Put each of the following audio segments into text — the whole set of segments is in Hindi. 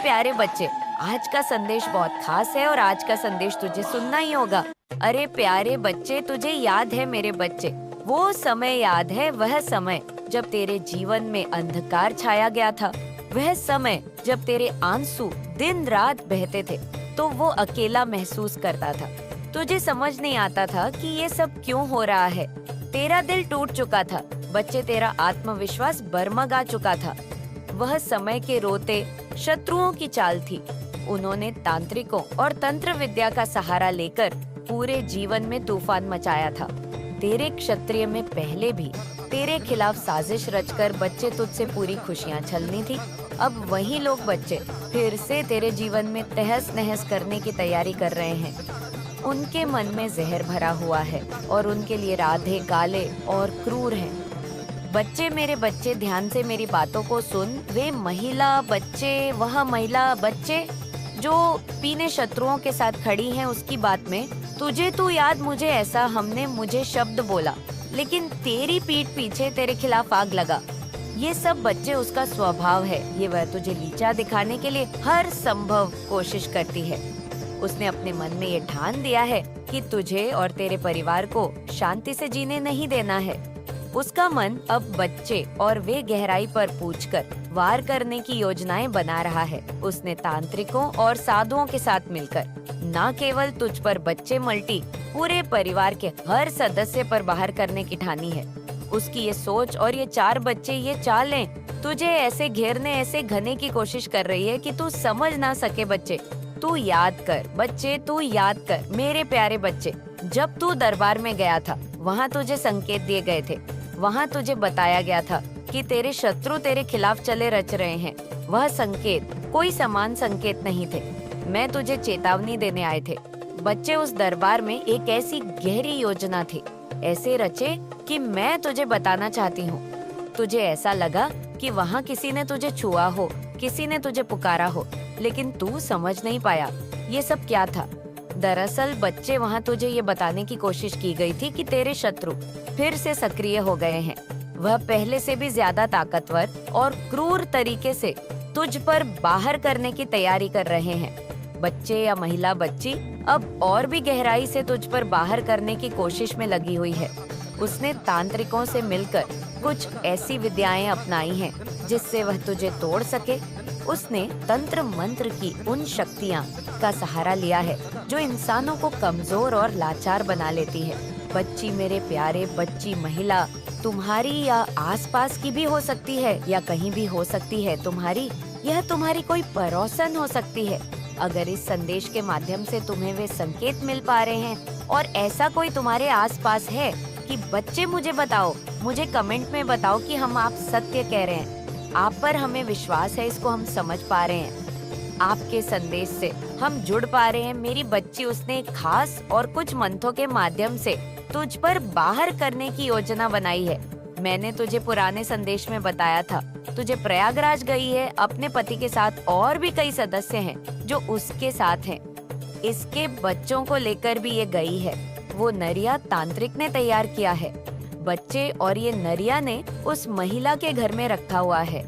प्यारे बच्चे, आज का संदेश बहुत खास है और आज का संदेश तुझे सुनना ही होगा। अरे प्यारे बच्चे, तुझे याद है मेरे बच्चे, वो समय याद है, वह समय जब तेरे जीवन में अंधकार छाया गया था। वह समय जब तेरे आंसू दिन रात बहते थे तो वो अकेला महसूस करता था। तुझे समझ नहीं आता था कि ये सब क्यों हो रहा है। तेरा दिल टूट चुका था बच्चे, तेरा आत्मविश्वास बरमगा चुका था। वह समय के रोते शत्रुओं की चाल थी। उन्होंने तांत्रिकों और तंत्र विद्या का सहारा लेकर पूरे जीवन में तूफान मचाया था। तेरे क्षत्रिय में पहले भी तेरे खिलाफ साजिश रचकर बच्चे तुझसे पूरी खुशियां छलनी थी। अब वही लोग बच्चे फिर से तेरे जीवन में तहस नहस करने की तैयारी कर रहे हैं। उनके मन में जहर भरा हुआ है और उनके लिए राधे काले और क्रूर हैं। बच्चे, मेरे बच्चे, ध्यान से मेरी बातों को सुन। वे महिला बच्चे, वह महिला बच्चे जो पीने शत्रुओं के साथ खड़ी हैं, उसकी बात में तुझे तो याद, मुझे ऐसा हमने मुझे शब्द बोला, लेकिन तेरी पीठ पीछे तेरे खिलाफ आग लगा। ये सब बच्चे उसका स्वभाव है। ये वह तुझे नीचा दिखाने के लिए हर संभव कोशिश करती है। उसने अपने मन में ये ठान दिया है कि तुझे और तेरे परिवार को शांति से जीने नहीं देना है। उसका मन अब बच्चे और वे गहराई पर पूछकर वार करने की योजनाएं बना रहा है। उसने तांत्रिकों और साधुओं के साथ मिलकर न केवल तुझ पर बच्चे मल्टी पूरे परिवार के हर सदस्य पर बाहर करने की ठानी है। उसकी ये सोच और ये चार बच्चे, ये चालें तुझे ऐसे घेरने, ऐसे घने की कोशिश कर रही है कि तू समझ ना सके। बच्चे तू याद कर, बच्चे तू याद कर, मेरे प्यारे बच्चे, जब तू दरबार में गया था वहाँ तुझे संकेत दिए गए थे। वहाँ तुझे बताया गया था कि तेरे शत्रु तेरे खिलाफ चले रच रहे हैं। वह संकेत कोई समान संकेत नहीं थे। मैं तुझे चेतावनी देने आए थे। बच्चे, उस दरबार में एक ऐसी गहरी योजना थी, ऐसे रचे कि मैं तुझे बताना चाहती हूँ। तुझे ऐसा लगा कि वहाँ किसी ने तुझे छुआ हो, किसी ने तुझे पुकारा हो, लेकिन तू समझ नहीं पाया ये सब क्या था। दरअसल बच्चे, वहाँ तुझे ये बताने की कोशिश की गई थी कि तेरे शत्रु फिर से सक्रिय हो गए हैं। वह पहले से भी ज्यादा ताकतवर और क्रूर तरीके से तुझ पर बाहर करने की तैयारी कर रहे हैं। बच्चे या महिला बच्ची अब और भी गहराई से तुझ पर बाहर करने की कोशिश में लगी हुई है। उसने तांत्रिकों से मिलकर कुछ ऐसी विद्याएं अपनाई हैं जिससे वह तुझे तोड़ सके। उसने तंत्र मंत्र की उन शक्तियाँ का सहारा लिया है जो इंसानों को कमजोर और लाचार बना लेती है। बच्ची, मेरे प्यारे बच्ची महिला, तुम्हारी या आसपास की भी हो सकती है या कहीं भी हो सकती है तुम्हारी, यह तुम्हारी कोई पड़ोसन हो सकती है। अगर इस संदेश के माध्यम से तुम्हें वे संकेत मिल पा रहे हैं और ऐसा कोई तुम्हारे आसपास है कि बच्चे, मुझे बताओ, मुझे कमेंट में बताओ कि हम आप सत्य कह रहे हैं। आप पर हमें विश्वास है, इसको हम समझ पा रहे हैं। आपके संदेश से हम जुड़ पा रहे हैं। मेरी बच्ची, उसने एक खास और कुछ मंत्रों के माध्यम से तुझ पर बाहर करने की योजना बनाई है। मैंने तुझे पुराने संदेश में बताया था। तुझे प्रयागराज गई है अपने पति के साथ, और भी कई सदस्य हैं जो उसके साथ हैं। इसके बच्चों को लेकर भी ये गई है। वो नरिया तांत्रिक ने तैयार किया है। बच्चे, और ये नरिया ने उस महिला के घर में रखा हुआ है।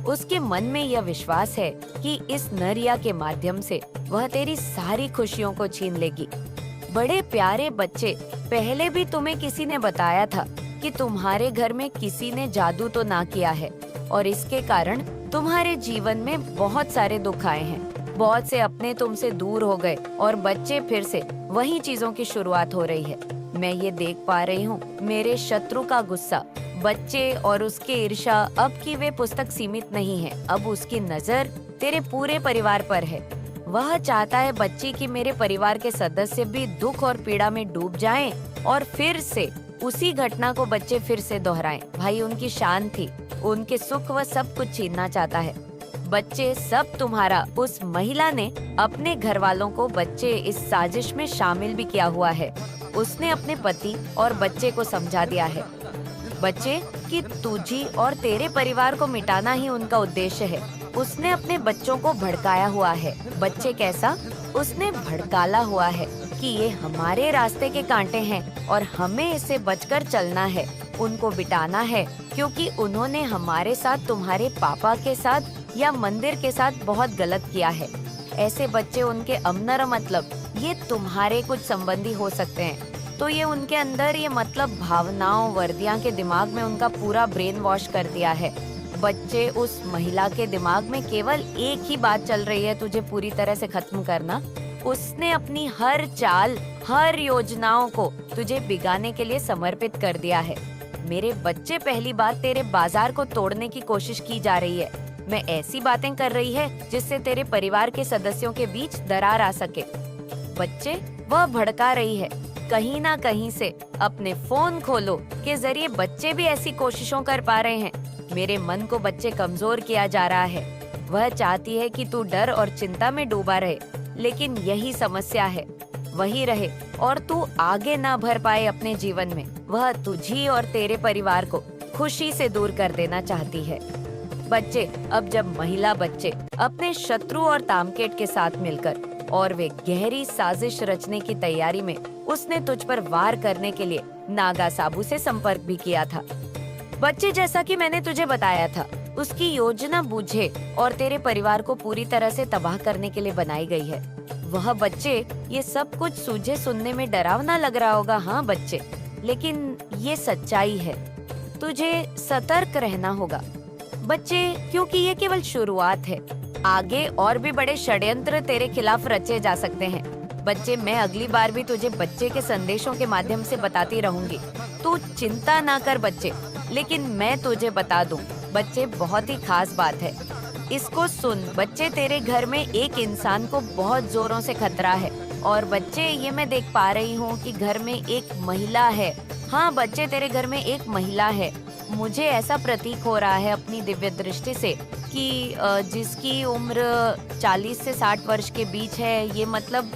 उसके मन में यह विश्वास है कि इस नरिया के माध्यम से वह तेरी सारी खुशियों को छीन लेगी। बड़े प्यारे बच्चे, पहले भी तुम्हें किसी ने बताया था कि तुम्हारे घर में किसी ने जादू तो ना किया है और इसके कारण तुम्हारे जीवन में बहुत सारे दुख आए हैं। बहुत से अपने तुमसे दूर हो गए और बच्चे, फिर से वही चीजों की शुरुआत हो रही है। मैं ये देख पा रही हूँ मेरे शत्रु का गुस्सा। बच्चे, और उसके ईर्ष्या, अब की वे पुस्तक सीमित नहीं है। अब उसकी नजर तेरे पूरे परिवार पर है। वह चाहता है बच्ची कि मेरे परिवार के सदस्य भी दुख और पीड़ा में डूब जाएं और फिर से उसी घटना को बच्चे फिर से दोहराएं। भाई, उनकी शान थी, उनके सुख व सब कुछ छीनना चाहता है। बच्चे, सब तुम्हारा। उस महिला ने अपने घर वालों को, बच्चे, इस साजिश में शामिल भी किया हुआ है। उसने अपने पति और बच्चे को समझा दिया है, बच्चे, कि तुझी और तेरे परिवार को मिटाना ही उनका उद्देश्य है। उसने अपने बच्चों को भड़काया हुआ है। बच्चे, कैसा? उसने भड़काला हुआ है कि ये हमारे रास्ते के कांटे हैं और हमें इससे बचकर चलना है, उनको बिटाना है, क्योंकि उन्होंने हमारे साथ, तुम्हारे पापा के साथ या मंदिर के साथ बहुत गलत किया है। ऐसे बच्चे, उनके अमनर मतलब ये तुम्हारे कुछ संबंधी हो सकते हैं, तो ये उनके अंदर ये मतलब भावनाओं वर्दियां के दिमाग में उनका पूरा ब्रेन वॉश कर दिया है। बच्चे, उस महिला के दिमाग में केवल एक ही बात चल रही है, तुझे पूरी तरह से खत्म करना। उसने अपनी हर चाल, हर योजनाओं को तुझे बिगाने के लिए समर्पित कर दिया है। मेरे बच्चे, पहली बात, तेरे बाजार को तोड़ने की कोशिश की जा रही है। मैं ऐसी बातें कर रही है जिससे तेरे परिवार के सदस्यों के बीच दरार आ सके। बच्चे, वह भड़का रही है। कहीं ना कहीं से अपने फोन खोलो के जरिए बच्चे भी ऐसी कोशिशों कर पा रहे हैं। मेरे मन को बच्चे कमजोर किया जा रहा है। वह चाहती है कि तू डर और चिंता में डूबा रहे, लेकिन यही समस्या है, वही रहे और तू आगे ना बढ़ पाए अपने जीवन में। वह तुझी और तेरे परिवार को खुशी से दूर कर देना चाहती है। बच्चे, अब जब महिला बच्चे अपने शत्रु और तामकेट के साथ मिलकर और वे गहरी साजिश रचने की तैयारी में, उसने तुझ पर वार करने के लिए नागा साबू से संपर्क भी किया था। बच्चे, जैसा कि मैंने तुझे बताया था, उसकी योजना बूझे और तेरे परिवार को पूरी तरह से तबाह करने के लिए बनाई गई है। वह बच्चे, ये सब कुछ तुझे सुनने में डरावना लग रहा होगा, हाँ बच्चे, लेकिन ये सच्चाई है। तुझे सतर्क रहना होगा बच्चे, क्योंकि ये केवल शुरुआत है। आगे और भी बड़े षड्यंत्र तेरे खिलाफ रचे जा सकते हैं। बच्चे, मैं अगली बार भी तुझे बच्चे के संदेशों के माध्यम से बताती रहूंगी। तू चिंता ना कर बच्चे, लेकिन मैं तुझे बता दूं बच्चे, बहुत ही खास बात है। इसको सुन बच्चे, तेरे घर में एक इंसान को बहुत जोरों से खतरा है। और बच्चे, ये मैं देख पा रही हूँ कि घर में एक महिला है। हाँ बच्चे, तेरे घर में एक महिला है। मुझे ऐसा प्रतीक हो रहा है अपनी दिव्य दृष्टि से कि जिसकी उम्र 40 से 60 वर्ष के बीच है। ये मतलब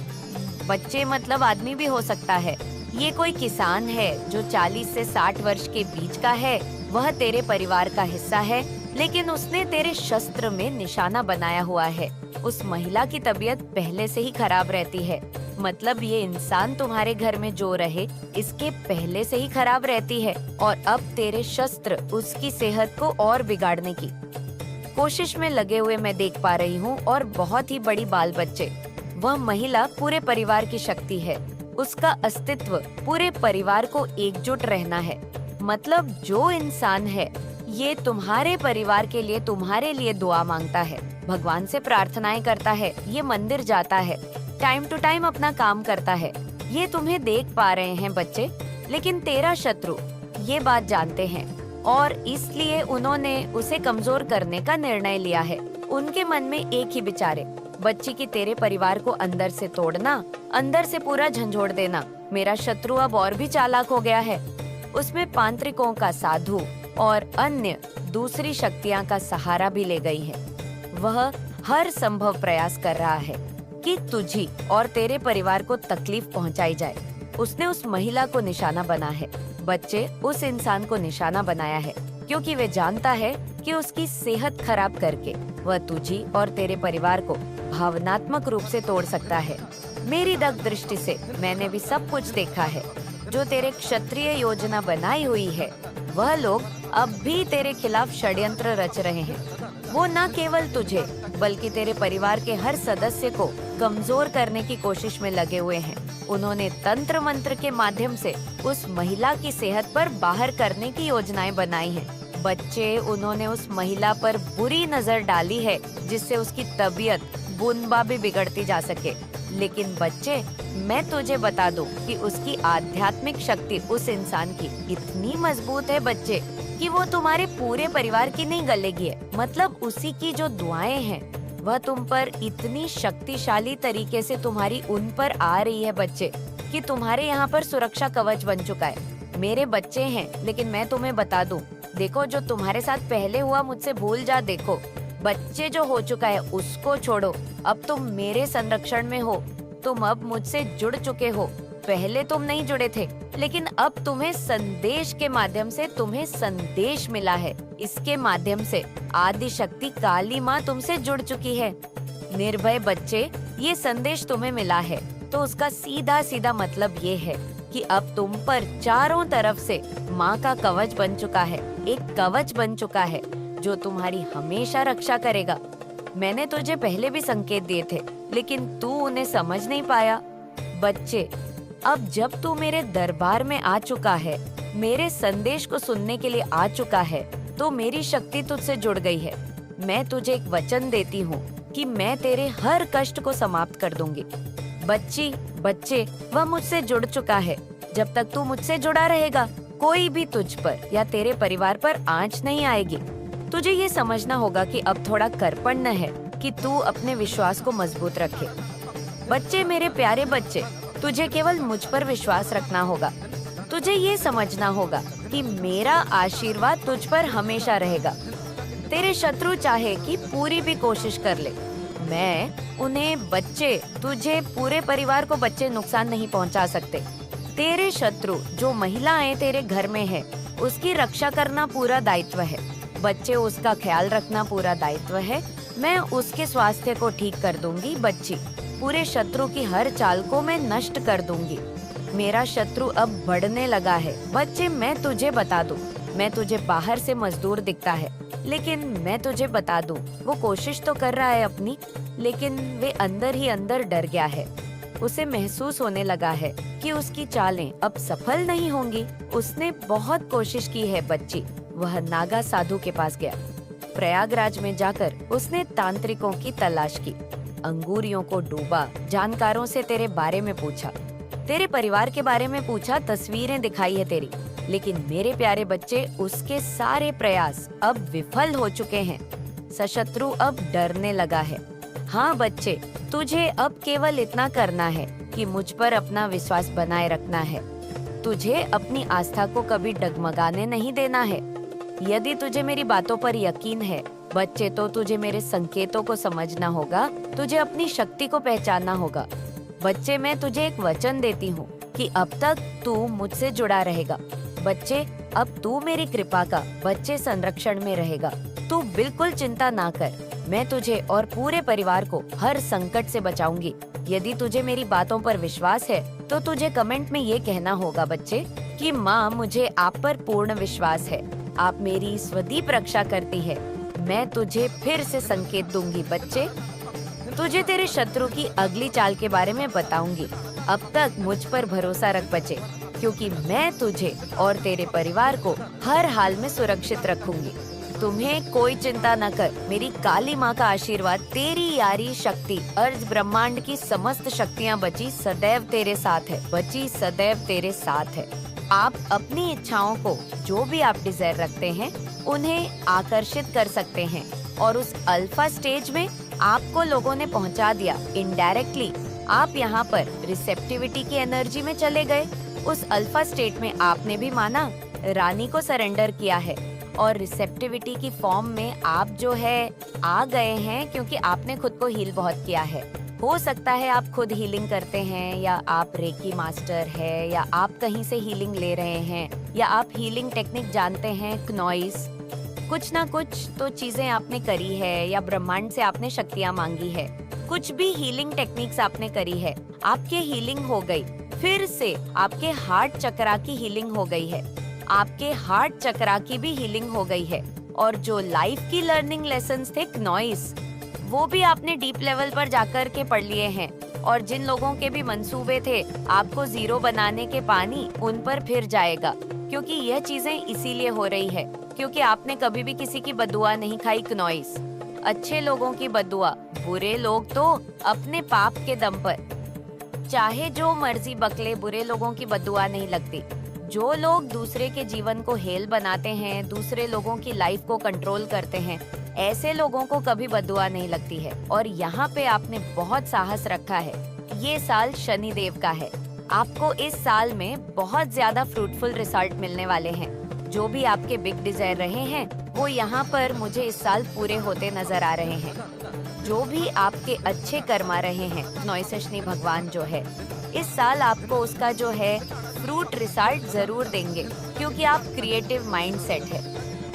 बच्चे, मतलब आदमी भी हो सकता है। ये कोई किसान है जो 40 से 60 वर्ष के बीच का है। वह तेरे परिवार का हिस्सा है, लेकिन उसने तेरे शस्त्र में निशाना बनाया हुआ है। उस महिला की तबीयत पहले से ही खराब रहती है। मतलब ये इंसान तुम्हारे घर में जो रहे, इसके पहले से ही खराब रहती है, और अब तेरे शस्त्र उसकी सेहत को और बिगाड़ने की कोशिश में लगे हुए मैं देख पा रही हूँ। और बहुत ही बड़ी बाल बच्चे, वह महिला पूरे परिवार की शक्ति है। उसका अस्तित्व पूरे परिवार को एकजुट रहना है। मतलब जो इंसान है, ये तुम्हारे परिवार के लिए, तुम्हारे लिए दुआ मांगता है, भगवान से प्रार्थनाएं करता है, ये मंदिर जाता है, टाइम टू टाइम अपना काम करता है। ये तुम्हें देख पा रहे हैं बच्चे, लेकिन तेरा शत्रु ये बात जानते हैं और इसलिए उन्होंने उसे कमजोर करने का निर्णय लिया है। उनके मन में एक ही विचार है, बच्ची की तेरे परिवार को अंदर से तोड़ना, अंदर से पूरा झंझोड़ देना। मेरा शत्रु अब और भी चालाक हो गया है। उसमें तांत्रिकों का, साधु और अन्य दूसरी शक्तियां का सहारा भी ले गई है। वह हर संभव प्रयास कर रहा है कि तुझी और तेरे परिवार को तकलीफ पहुंचाई जाए। उसने उस महिला को निशाना बना है बच्चे, उस इंसान को निशाना बनाया है क्योंकि वे जानता है कि उसकी सेहत खराब करके वह तुझी और तेरे परिवार को भावनात्मक रूप से तोड़ सकता है। मेरी दग दृष्टि से मैंने भी सब कुछ देखा है। जो तेरे क्षत्रिय योजना बनाई हुई है, वह लोग अब भी तेरे खिलाफ षड्यंत्र रच रहे हैं। वो न केवल तुझे बल्कि तेरे परिवार के हर सदस्य को कमजोर करने की कोशिश में लगे हुए हैं। उन्होंने तंत्र मंत्र के माध्यम से उस महिला की सेहत पर बाहर करने की योजनाएं बनाई हैं। बच्चे, उन्होंने उस महिला पर बुरी नजर डाली है जिससे उसकी तबीयत बुनबा भी बिगड़ती जा सके। लेकिन बच्चे, मैं तुझे बता दूं कि उसकी आध्यात्मिक शक्ति उस इंसान की इतनी मजबूत है बच्चे कि वो तुम्हारे पूरे परिवार की नहीं गलेगी है। मतलब उसी की जो दुआएं हैं, वह तुम पर इतनी शक्तिशाली तरीके से तुम्हारी उन पर आ रही है बच्चे कि तुम्हारे यहाँ पर सुरक्षा कवच बन चुका है। मेरे बच्चे हैं, लेकिन मैं तुम्हें बता दूं, देखो जो तुम्हारे साथ पहले हुआ मुझसे भूल जा। देखो बच्चे, जो हो चुका है उसको छोड़ो। अब तुम मेरे संरक्षण में हो। तुम अब मुझसे जुड़ चुके हो। पहले तुम नहीं जुड़े थे, लेकिन अब तुम्हें संदेश के माध्यम से तुम्हें संदेश मिला है। इसके माध्यम से आदि शक्ति काली माँ तुमसे जुड़ चुकी है। निर्भय बच्चे, ये संदेश तुम्हें मिला है तो उसका सीधा सीधा मतलब ये है कि अब तुम पर चारों तरफ से माँ का कवच बन चुका है। एक कवच बन चुका है जो तुम्हारी हमेशा रक्षा करेगा। मैंने तुझे पहले भी संकेत दिए थे, लेकिन तू उन्हें समझ नहीं पाया। बच्चे, अब जब तू मेरे दरबार में आ चुका है, मेरे संदेश को सुनने के लिए आ चुका है, तो मेरी शक्ति तुझसे जुड़ गई है। मैं तुझे एक वचन देती हूँ कि मैं तेरे हर कष्ट को समाप्त कर दूंगी। बच्चे, वह मुझसे जुड़ चुका है। जब तक तू मुझसे जुड़ा रहेगा, कोई भी तुझ पर या तेरे परिवार पर आंच नहीं आएगी। तुझे ये समझना होगा कि अब थोड़ा कर्पण्य है कि तू अपने विश्वास को मजबूत रखे। बच्चे, मेरे प्यारे बच्चे, तुझे केवल मुझ पर विश्वास रखना होगा। तुझे ये समझना होगा कि मेरा आशीर्वाद तुझ पर हमेशा रहेगा। तेरे शत्रु चाहे कि पूरी भी कोशिश कर ले, मैं उन्हें तुझे पूरे परिवार को नुकसान नहीं पहुंचा सकते। तेरे शत्रु जो महिलाएं तेरे घर में है, उसकी रक्षा करना पूरा दायित्व है। बच्चे, उसका ख्याल रखना पूरा दायित्व है। मैं उसके स्वास्थ्य को ठीक कर दूंगी। बच्ची, पूरे शत्रु की हर चाल को मैं नष्ट कर दूंगी। मेरा शत्रु अब बढ़ने लगा है। बच्चे, मैं तुझे बता दूं, मैं तुझे बाहर से मजदूर दिखता है, लेकिन मैं तुझे बता दूं, वो कोशिश तो कर रहा है अपनी, लेकिन वे अंदर ही अंदर डर गया है। उसे महसूस होने लगा है कि उसकी चालें अब सफल नहीं होंगी। उसने बहुत कोशिश की है। बच्ची, वह नागा साधु के पास गया। प्रयागराज में जाकर उसने तांत्रिकों की तलाश की, अंगूरियों को डूबा, जानकारों से तेरे बारे में पूछा, तेरे परिवार के बारे में पूछा, तस्वीरें दिखाई है तेरी। लेकिन मेरे प्यारे बच्चे, उसके सारे प्रयास अब विफल हो चुके हैं। सशत्रु अब डरने लगा है। हाँ बच्चे, तुझे अब केवल इतना करना है कि मुझ पर अपना विश्वास बनाए रखना है। तुझे अपनी आस्था को कभी डगमगाने नहीं देना है। यदि तुझे मेरी बातों पर यकीन है बच्चे, तो तुझे मेरे संकेतों को समझना होगा, तुझे अपनी शक्ति को पहचानना होगा। बच्चे, मैं तुझे एक वचन देती हूँ कि अब तक तू मुझसे जुड़ा रहेगा। बच्चे, अब तू मेरी कृपा का संरक्षण में रहेगा। तू बिल्कुल चिंता ना कर, मैं तुझे और पूरे परिवार को हर संकट से बचाऊंगी। यदि तुझे मेरी बातों पर विश्वास है, तो तुझे कमेंट में ये कहना होगा बच्चे कि माँ, मुझे आप पर पूर्ण विश्वास है, आप मेरी स्वदीप रक्षा करती है। मैं तुझे फिर से संकेत दूंगी। बच्चे, तुझे तेरे शत्रु की अगली चाल के बारे में बताऊंगी। अब तक मुझ पर भरोसा रख बच्चे, क्योंकि मैं तुझे और तेरे परिवार को हर हाल में सुरक्षित रखूंगी। तुम्हें कोई चिंता न कर। मेरी काली माँ का आशीर्वाद, तेरी यारी शक्ति, अर्ज ब्रह्मांड की समस्त शक्तियाँ बची सदैव तेरे साथ है। बची सदैव तेरे साथ है। आप अपनी इच्छाओं को, जो भी आप डिजायर रखते हैं, उन्हें आकर्षित कर सकते हैं। और उस अल्फा स्टेज में आपको लोगों ने पहुंचा दिया। इनडायरेक्टली आप यहाँ पर रिसेप्टिविटी की एनर्जी में चले गए। उस अल्फा स्टेट में आपने भी माना, रानी को सरेंडर किया है, और रिसेप्टिविटी की फॉर्म में आप जो है आ गए हैं, क्योंकि आपने खुद को हील बहुत किया है। हो सकता है आप खुद हीलिंग करते हैं, या आप रेकी मास्टर है, या आप कहीं से हीलिंग ले रहे हैं, या आप हीलिंग टेक्निक जानते हैं, क्नॉइस। कुछ ना कुछ तो चीजें आपने करी है, या ब्रह्मांड से आपने शक्तियाँ मांगी है। कुछ भी हीलिंग टेक्निक्स आपने करी है, आपके हीलिंग हो गई। फिर से आपके हार्ट चक्रा की हीलिंग हो गई है, आपके हार्ट चक्रा की भी हीलिंग हो गई है। और जो लाइफ की लर्निंग लेसन्स थे, क्नॉइस, वो भी आपने डीप लेवल पर जाकर के पढ़ लिए हैं। और जिन लोगों के भी मंसूबे थे आपको जीरो बनाने के, पानी उन पर फिर जाएगा। क्योंकि यह चीजें इसीलिए हो रही है क्योंकि आपने कभी भी किसी की बदुआ नहीं खाई। क्नॉइस, अच्छे लोगों की बदुआ, बुरे लोग तो अपने पाप के दम पर चाहे जो मर्जी बकले, बुरे लोगों की बदुआ नहीं लगती। जो लोग दूसरे के जीवन को हेल बनाते हैं, दूसरे लोगों की लाइफ को कंट्रोल करते हैं, ऐसे लोगों को कभी बदुआ नहीं लगती है। और यहाँ पे आपने बहुत साहस रखा है। ये साल शनि देव का है। आपको इस साल में बहुत ज्यादा फ्रूटफुल रिजल्ट मिलने वाले हैं। जो भी आपके बिग डिजायर रहे हैं, वो यहाँ पर मुझे इस साल पूरे होते नजर आ रहे हैं। जो भी आपके अच्छे कर्म आ रहे हैं, नौसशनी भगवान जो है, इस साल आपको उसका जो है फ्रूट रिजल्ट जरूर देंगे। क्योंकि आप क्रिएटिव माइंडसेट है,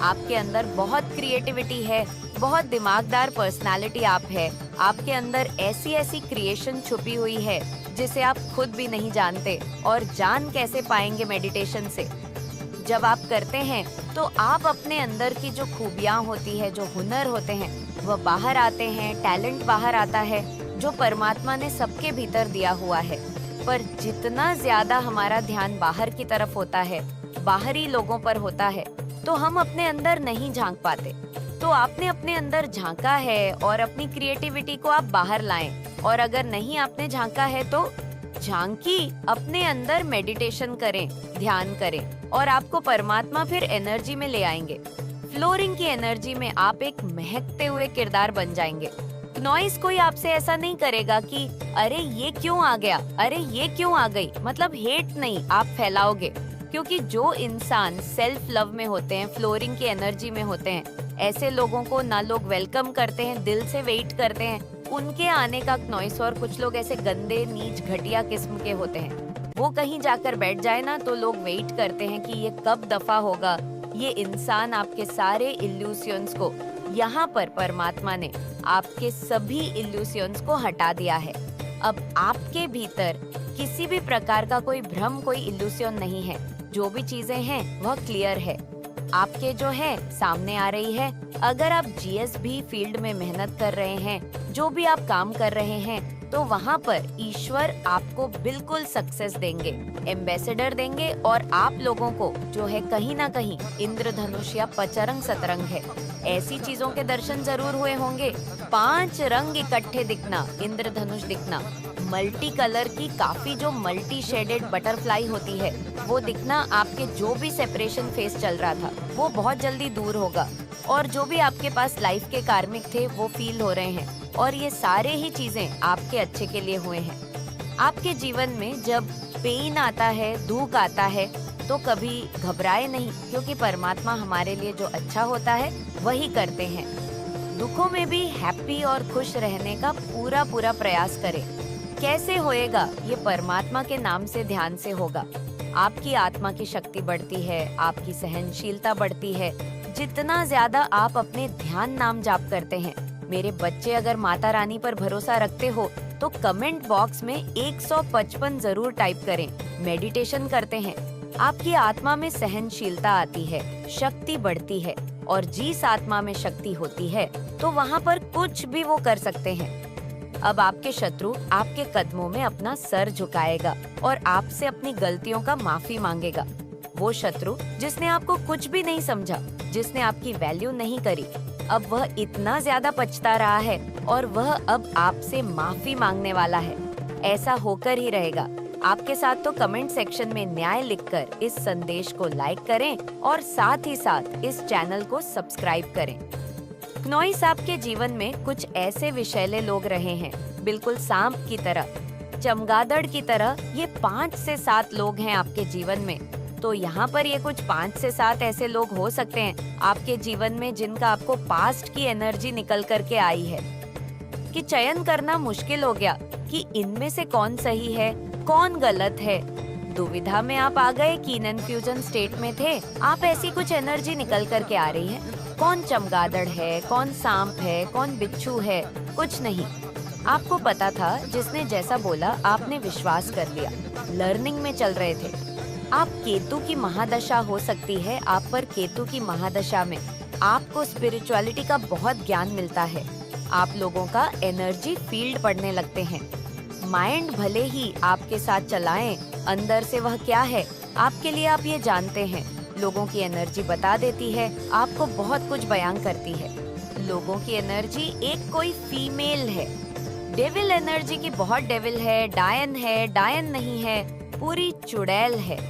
आपके अंदर बहुत क्रिएटिविटी है, बहुत दिमागदार पर्सनालिटी आप है। आपके अंदर ऐसी ऐसी क्रिएशन छुपी हुई है जिसे आप खुद भी नहीं जानते, और जान कैसे पाएंगे मेडिटेशन से। जब आप करते हैं तो आप अपने अंदर की जो खूबियाँ होती है, जो हुनर होते हैं, वह बाहर आते हैं, टैलेंट बाहर आता है जो परमात्मा ने सबके भीतर दिया हुआ है। पर जितना ज्यादा हमारा ध्यान बाहर की तरफ होता है, बाहरी लोगों पर होता है, तो हम अपने अंदर नहीं झांक पाते। तो आपने अपने अंदर झांका है और अपनी क्रिएटिविटी को आप बाहर लाएं। और अगर नहीं आपने झांका है तो झांकी अपने अंदर मेडिटेशन करें, ध्यान करें और आपको परमात्मा फिर एनर्जी में ले आएंगे। फ्लोरिंग की एनर्जी में आप एक महकते हुए किरदार बन जाएंगे। नॉइस कोई आपसे ऐसा नहीं करेगा कि अरे ये क्यों आ गया, अरे ये क्यों आ गई, मतलब हेट नहीं आप फैलाओगे। क्योंकि जो इंसान सेल्फ लव में होते हैं, फ्लोरिंग की एनर्जी में होते हैं, ऐसे लोगों को ना लोग वेलकम करते हैं, दिल से वेट करते हैं उनके आने का नॉइस। और कुछ लोग ऐसे गंदे, नीच, घटिया किस्म के होते हैं, वो कहीं जाकर बैठ जाए ना तो लोग वेट करते हैं कि ये कब दफा होगा। ये इंसान आपके सारे इल्यूशंस को, यहाँ पर परमात्मा ने आपके सभी इल्यूशंस को हटा दिया है। अब आपके भीतर किसी भी प्रकार का कोई भ्रम, कोई इल्यूशन नहीं है। जो भी चीजें हैं वह क्लियर है, आपके जो है सामने आ रही है। अगर आप जीएसबी फील्ड में मेहनत कर रहे हैं, जो भी आप काम कर रहे हैं, तो वहाँ पर ईश्वर आपको बिल्कुल सक्सेस देंगे, एम्बेसडर देंगे। और आप लोगों को जो है कहीं ना कहीं इंद्रधनुष या पचरंग सतरंग है, ऐसी चीजों के दर्शन जरूर हुए होंगे। 5 रंग इकट्ठे दिखना, इंद्रधनुष दिखना, मल्टी कलर की काफी जो मल्टी शेडेड बटरफ्लाई होती है वो दिखना, आपके जो भी सेपरेशन फेस चल रहा था वो बहुत जल्दी दूर होगा। और जो भी आपके पास लाइफ के कार्मिक थे वो फील हो रहे हैं। और ये सारे ही चीजें आपके अच्छे के लिए हुए हैं। आपके जीवन में जब पेन आता है, दुख आता है, तो कभी घबराए नहीं, क्योंकि परमात्मा हमारे लिए जो अच्छा होता है वही करते हैं। दुखों में भी हैप्पी और खुश रहने का पूरा पूरा प्रयास करें। कैसे होएगा? ये परमात्मा के नाम से, ध्यान से होगा। आपकी आत्मा की शक्ति बढ़ती है, आपकी सहनशीलता बढ़ती है। जितना ज्यादा आप अपने ध्यान नाम जाप करते हैं। मेरे बच्चे, अगर माता रानी पर भरोसा रखते हो तो कमेंट बॉक्स में 155 जरूर टाइप करें। मेडिटेशन करते हैं, आपकी आत्मा में सहनशीलता आती है, शक्ति बढ़ती है। और जिस आत्मा में शक्ति होती है तो वहाँ पर कुछ भी वो कर सकते हैं। अब आपके शत्रु आपके कदमों में अपना सर झुकाएगा और आपसे अपनी गलतियों का माफी मांगेगा। वो शत्रु जिसने आपको कुछ भी नहीं समझा, जिसने आपकी वैल्यू नहीं करी, अब वह इतना ज्यादा पछता रहा है और वह अब आपसे माफी मांगने वाला है। ऐसा होकर ही रहेगा। आपके साथ तो कमेंट सेक्शन में न्याय लिखकर इस संदेश को लाइक करें और साथ ही साथ इस चैनल को सब्सक्राइब करें। नॉइस आपके जीवन में कुछ ऐसे विषैले लोग रहे हैं, बिल्कुल सांप की तरह, चमगादड़ की तरह। ये 5 से 7 लोग हैं आपके जीवन में। तो यहाँ पर ये कुछ 5 से 7 ऐसे लोग हो सकते हैं आपके जीवन में जिनका आपको पास्ट की एनर्जी निकल करके आई है, कि चयन करना मुश्किल हो गया कि इनमें से कौन सही है, कौन गलत है। दुविधा में आप आ गए, कि कन्फ्यूजन स्टेट में थे। आप ऐसी कुछ एनर्जी निकल करके आ रही है। कौन चमगादड़ है, कौन सांप है, कौन बिच्छू है, कुछ नहीं। आपको पता था, जिसने जैसा बोला आपने विश्वास कर लिया। लर्निंग में चल रहे थे आप। केतु की महादशा हो सकती है आप पर। केतु की महादशा में आपको स्पिरिचुअलिटी का बहुत ज्ञान मिलता है। आप लोगों का एनर्जी फील्ड पढ़ने लगते हैं। माइंड भले ही आपके साथ चलाएं, अंदर से वह क्या है आपके लिए आप ये जानते हैं। लोगों की एनर्जी बता देती है, आपको बहुत कुछ बयान करती है। लोगों की एनर्जी एक कोई फीमेल है। डेविल एनर्जी की बहुत डेविल है, डायन नहीं है, पूरी चुड़ैल है।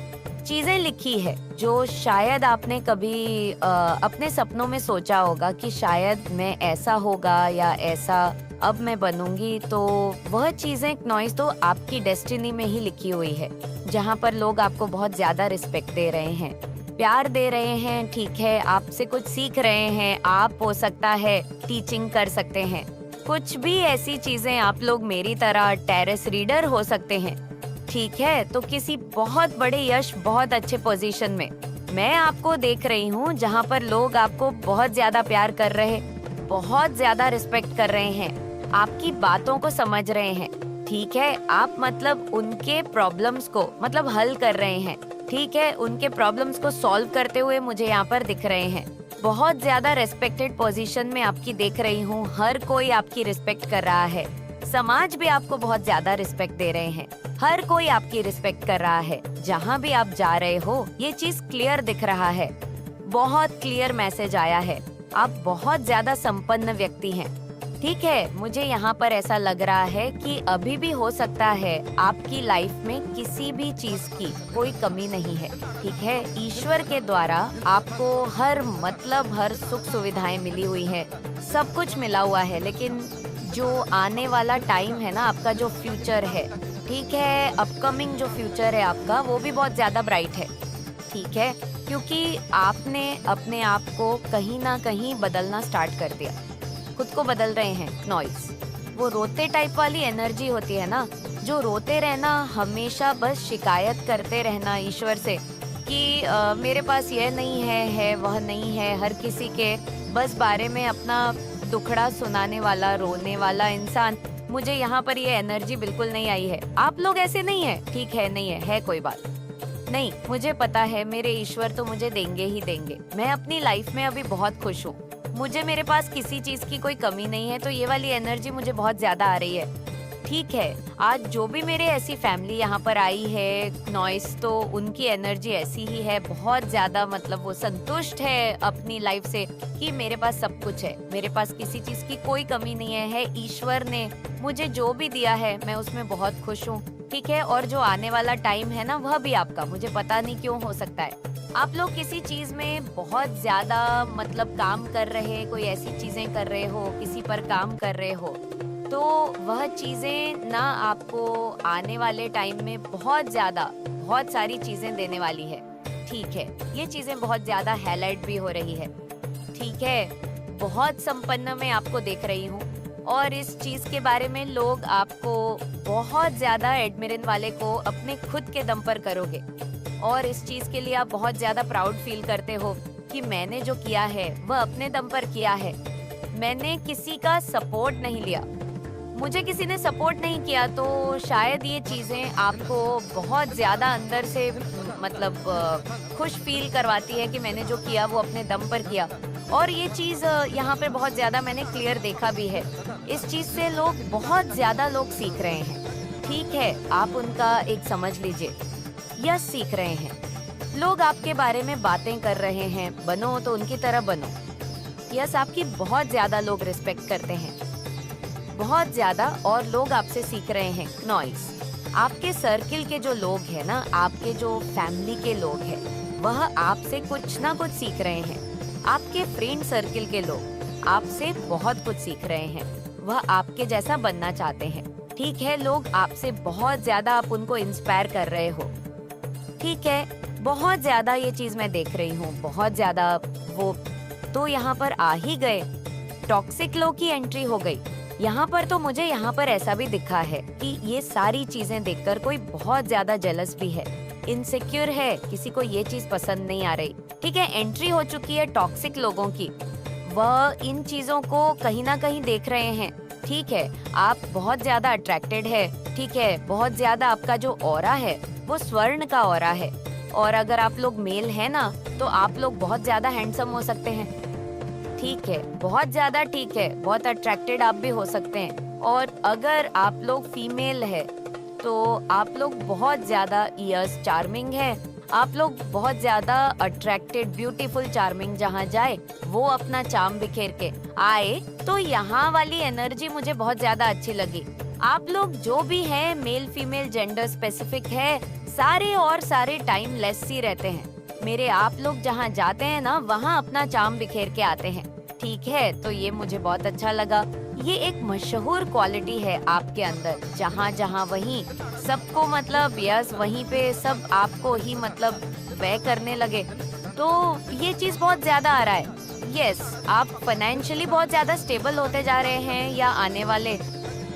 चीजें लिखी है जो शायद आपने कभी अपने सपनों में सोचा होगा कि शायद मैं ऐसा होगा या ऐसा अब मैं बनूंगी। तो वह चीजें नॉइस तो आपकी डेस्टिनी में ही लिखी हुई है, जहाँ पर लोग आपको बहुत ज्यादा रिस्पेक्ट दे रहे हैं, प्यार दे रहे हैं। ठीक है, आपसे कुछ सीख रहे हैं। आप हो सकता है टीचिंग कर सकते हैं, कुछ भी ऐसी चीजें। आप लोग मेरी तरह टेरेस रीडर हो सकते हैं। ठीक है, तो किसी बहुत बड़े यश, बहुत अच्छे पोजीशन में मैं आपको देख रही हूँ, जहाँ पर लोग आपको बहुत ज्यादा प्यार कर रहे, बहुत ज्यादा रिस्पेक्ट कर रहे हैं, आपकी बातों को समझ रहे हैं। ठीक है, आप मतलब उनके प्रॉब्लम्स को मतलब हल कर रहे हैं। ठीक है, उनके प्रॉब्लम्स को सॉल्व करते हुए मुझे यहाँ पर दिख रहे हैं। बहुत ज्यादा रेस्पेक्टेड पोजीशन में आपकी देख रही हूँ, हर कोई आपकी रिस्पेक्ट कर रहा है, समाज भी आपको बहुत ज्यादा रिस्पेक्ट दे रहे हैं, हर कोई आपकी रिस्पेक्ट कर रहा है। जहाँ भी आप जा रहे हो ये चीज क्लियर दिख रहा है, बहुत क्लियर मैसेज आया है। आप बहुत ज्यादा संपन्न व्यक्ति हैं। ठीक है, मुझे यहाँ पर ऐसा लग रहा है कि अभी भी हो सकता है आपकी लाइफ में किसी भी चीज की कोई कमी नहीं है। ठीक है, ईश्वर के द्वारा आपको हर सुख सुविधाएं मिली हुई है, सब कुछ मिला हुआ है। लेकिन जो आने वाला टाइम है ना, आपका जो फ्यूचर है, ठीक है, अपकमिंग जो फ्यूचर है आपका, वो भी बहुत ज्यादा ब्राइट है। ठीक है, क्योंकि आपने अपने आप को कहीं ना कहीं बदलना स्टार्ट कर दिया, खुद को बदल रहे हैं। नॉइस, वो रोते टाइप वाली एनर्जी होती है ना, जो रोते रहना, हमेशा बस शिकायत करते रहना ईश्वर से कि मेरे पास यह नहीं है वह नहीं है, हर किसी के बस बारे में अपना दुखड़ा सुनाने वाला, रोने वाला इंसान। मुझे यहाँ पर ये एनर्जी बिल्कुल नहीं आई है। आप लोग ऐसे नहीं है, ठीक है, नहीं है कोई बात नहीं। मुझे पता है मेरे ईश्वर तो मुझे देंगे ही देंगे। मैं अपनी लाइफ में अभी बहुत खुश हूँ, मुझे मेरे पास किसी चीज की कोई कमी नहीं है, तो ये वाली एनर्जी मुझे बहुत ज्यादा आ रही है। ठीक है, आज जो भी मेरे ऐसी फैमिली यहाँ पर आई है नॉइस, तो उनकी एनर्जी ऐसी ही है, बहुत ज्यादा वो संतुष्ट है अपनी लाइफ से कि मेरे पास सब कुछ है, मेरे पास किसी चीज की कोई कमी नहीं है। ईश्वर ने मुझे जो भी दिया है मैं उसमें बहुत खुश हूँ। ठीक है, और जो आने वाला टाइम है ना, वह भी आपका मुझे पता नहीं क्यों हो सकता है। आप लोग किसी चीज में बहुत ज्यादा काम कर रहे, कोई ऐसी चीजें कर रहे हो, किसी पर काम कर रहे हो, तो वह चीजें ना आपको आने वाले टाइम में बहुत सारी चीजें देने वाली है। ठीक है, ये चीजें बहुत ज्यादा हाईलाइट भी हो रही है। ठीक है, बहुत संपन्न मैं आपको देख रही हूँ, और इस चीज के बारे में लोग आपको बहुत ज्यादा एडमिरन वाले को अपने खुद के दम पर करोगे, और इस चीज के लिए आप बहुत ज्यादा प्राउड फील करते हो कि मैंने जो किया है वह अपने दम पर किया है, मैंने किसी का सपोर्ट नहीं लिया। मुझे किसी ने सपोर्ट नहीं किया, तो शायद ये चीजें आपको बहुत ज्यादा अंदर से खुश फील करवाती है कि मैंने जो किया वो अपने दम पर किया। और ये चीज यहाँ पे बहुत ज्यादा मैंने क्लियर देखा भी है। इस चीज से बहुत ज्यादा लोग सीख रहे हैं। ठीक है, आप उनका एक समझ लीजिए, यह सीख रहे हैं। लोग आपके बारे में बातें कर रहे हैं, बनो तो उनकी तरह बनो। यस, आपकी बहुत ज्यादा लोग रिस्पेक्ट करते हैं, बहुत ज्यादा, और लोग आपसे सीख रहे हैं। नॉइस, आपके सर्किल के जो लोग हैं ना, आपके जो फैमिली के लोग हैं, वह आपसे कुछ ना कुछ सीख रहे हैं। आपके फ्रेंड सर्किल के लोग आपसे बहुत कुछ सीख रहे हैं, वह आपके जैसा बनना चाहते हैं। ठीक है, लोग आपसे बहुत ज्यादा, आप उनको इंस्पायर कर रहे हो। ठीक है, बहुत ज्यादा ये चीज मैं देख रही हूँ, बहुत ज्यादा। वो तो यहाँ पर आ ही गए, टॉक्सिक लोग की एंट्री हो गई यहाँ पर। तो मुझे यहाँ पर ऐसा भी दिखा है कि ये सारी चीजें देखकर कोई बहुत ज्यादा जेलस भी है, इनसिक्योर है, किसी को ये चीज पसंद नहीं आ रही। ठीक है, एंट्री हो चुकी है टॉक्सिक लोगों की, वह इन चीजों को कहीं ना कहीं देख रहे हैं। ठीक है, आप बहुत ज्यादा अट्रैक्टेड है। ठीक है, बहुत ज्यादा आपका जो ऑरा है वो स्वर्ण का ऑरा है, और अगर आप लोग मेल है ना, तो आप लोग बहुत ज्यादा हैंडसम हो सकते हैं। ठीक है, बहुत ज्यादा, ठीक है, बहुत अट्रैक्टेड आप भी हो सकते हैं। और अगर आप लोग फीमेल है तो आप लोग बहुत ज्यादा यस चार्मिंग है, आप लोग बहुत ज्यादा अट्रैक्टेड, ब्यूटीफुल, चार्मिंग, जहाँ जाए वो अपना चार्म बिखेर के आए। तो यहाँ वाली एनर्जी मुझे बहुत ज्यादा अच्छी लगी। आप लोग जो भी हैं, मेल फीमेल जेंडर स्पेसिफिक है, सारे टाइम लेस ही रहते हैं। मेरे आप लोग जहाँ जाते हैं ना, वहाँ अपना चार्म बिखेर के आते हैं। ठीक है, तो ये मुझे बहुत अच्छा लगा। ये एक मशहूर क्वालिटी है आपके अंदर, जहाँ जहाँ वहीं सबको यस, वहीं पे सब आपको ही व्यय करने लगे। तो ये चीज बहुत ज्यादा आ रहा है। यस, आप फाइनेंशियली बहुत ज्यादा स्टेबल होते जा रहे हैं, या आने वाले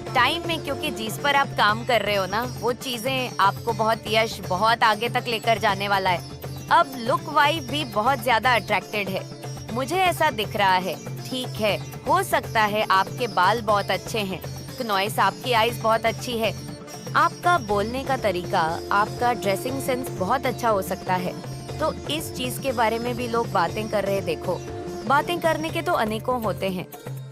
टाइम में, क्योंकि जिस पर आप काम कर रहे हो ना, वो चीजें आपको बहुत यश, बहुत आगे तक लेकर जाने वाला है। अब लुक वाइज भी बहुत ज्यादा अट्रैक्टेड है, मुझे ऐसा दिख रहा है। ठीक है, हो सकता है आपके बाल बहुत अच्छे हैं, तो नॉइस, आपकी आईज बहुत अच्छी है, आपका बोलने का तरीका, आपका ड्रेसिंग सेंस बहुत अच्छा हो सकता है। तो इस चीज के बारे में भी लोग बातें कर रहे हैं। देखो, बातें करने के तो अनेकों होते हैं,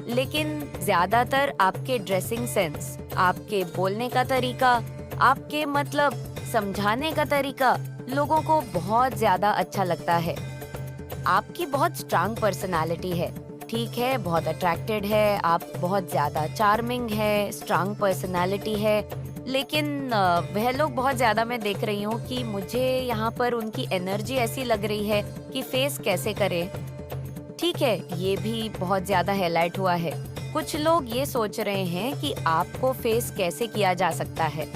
लेकिन ज्यादातर आपके ड्रेसिंग सेंस, आपके बोलने का तरीका, आपके मतलब समझाने का तरीका लोगों को बहुत ज्यादा अच्छा लगता है। आपकी बहुत स्ट्रांग पर्सनालिटी है, ठीक है, बहुत अट्रैक्टेड है, आप बहुत ज्यादा चार्मिंग है, स्ट्रांग पर्सनालिटी है। लेकिन वह लोग बहुत ज्यादा, मैं देख रही हूँ कि मुझे यहाँ पर उनकी एनर्जी ऐसी लग रही है कि फेस कैसे करें। ठीक है, ये भी बहुत ज्यादा हाईलाइट हुआ है। कुछ लोग ये सोच रहे हैं कि आपको फेस कैसे किया जा सकता है।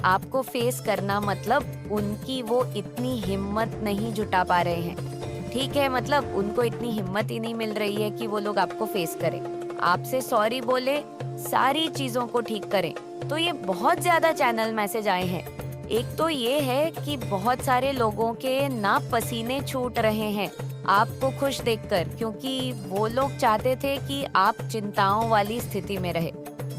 आपको फेस करना मतलब उनकी वो इतनी हिम्मत नहीं जुटा पा रहे हैं। ठीक है, मतलब उनको इतनी हिम्मत ही नहीं मिल रही है कि वो लोग आपको फेस करें, आपसे सॉरी बोले, सारी चीजों को ठीक करें। तो ये बहुत ज्यादा चैनल मैसेज आए हैं। एक तो ये है कि बहुत सारे लोगों के ना पसीने छूट रहे हैं आपको खुश देखकर, क्योंकि वो लोग चाहते थे कि आप चिंताओं वाली स्थिति में रहे,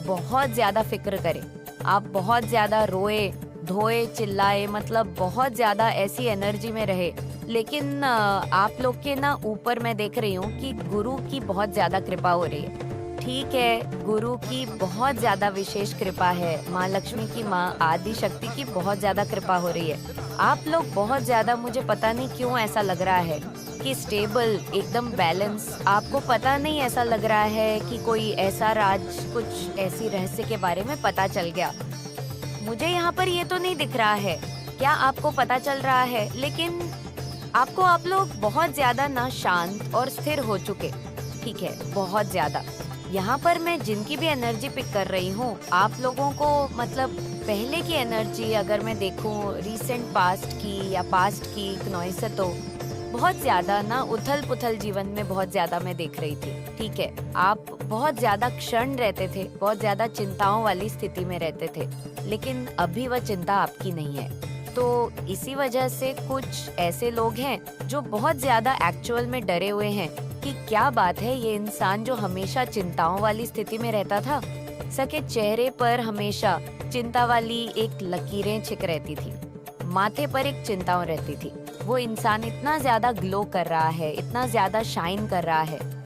बहुत ज्यादा फिक्र करें, आप बहुत ज्यादा रोए धोए चिल्लाए, मतलब बहुत ज्यादा ऐसी एनर्जी में रहे। लेकिन आप लोग के ना ऊपर मैं देख रही हूँ कि गुरु की बहुत ज्यादा कृपा हो रही है। ठीक है, गुरु की बहुत ज्यादा विशेष कृपा है, माँ लक्ष्मी की, माँ आदि शक्ति की बहुत ज्यादा कृपा हो रही है। आप लोग बहुत ज्यादा, मुझे पता नहीं क्यों ऐसा लग रहा है कि स्टेबल, एकदम बैलेंस। आपको पता नहीं ऐसा लग रहा है कि कोई ऐसा राज, कुछ ऐसी रहस्य के बारे में पता चल गया। मुझे यहाँ पर ये तो नहीं दिख रहा है, क्या आपको पता चल रहा है? लेकिन आपको, आप लोग बहुत ज्यादा ना शांत और स्थिर हो चुके। ठीक है, बहुत ज्यादा। यहाँ पर मैं जिनकी भी एनर्जी पिक कर रही हूँ, आप लोगों को मतलब पहले की एनर्जी अगर मैं देखूँ, रिसेंट पास्ट की या पास्ट की नॉइस से, तो बहुत ज्यादा ना उथल पुथल जीवन में बहुत ज्यादा मैं देख रही थी। ठीक है, आप बहुत ज्यादा क्षण रहते थे, बहुत ज्यादा चिंताओं वाली स्थिति में रहते थे, लेकिन अभी वह चिंता आपकी नहीं है। तो इसी वजह से कुछ ऐसे लोग हैं जो बहुत ज्यादा एक्चुअल में डरे हुए हैं कि क्या बात है, ये इंसान जो हमेशा चिंताओं वाली स्थिति में रहता था, सके चेहरे पर हमेशा चिंता वाली एक लकीरें छिक रहती थी, माथे पर एक चिंताओं रहती थी। वो इंसान इतना ज्यादा ग्लो कर रहा है, इतना ज्यादा शाइन कर रहा है,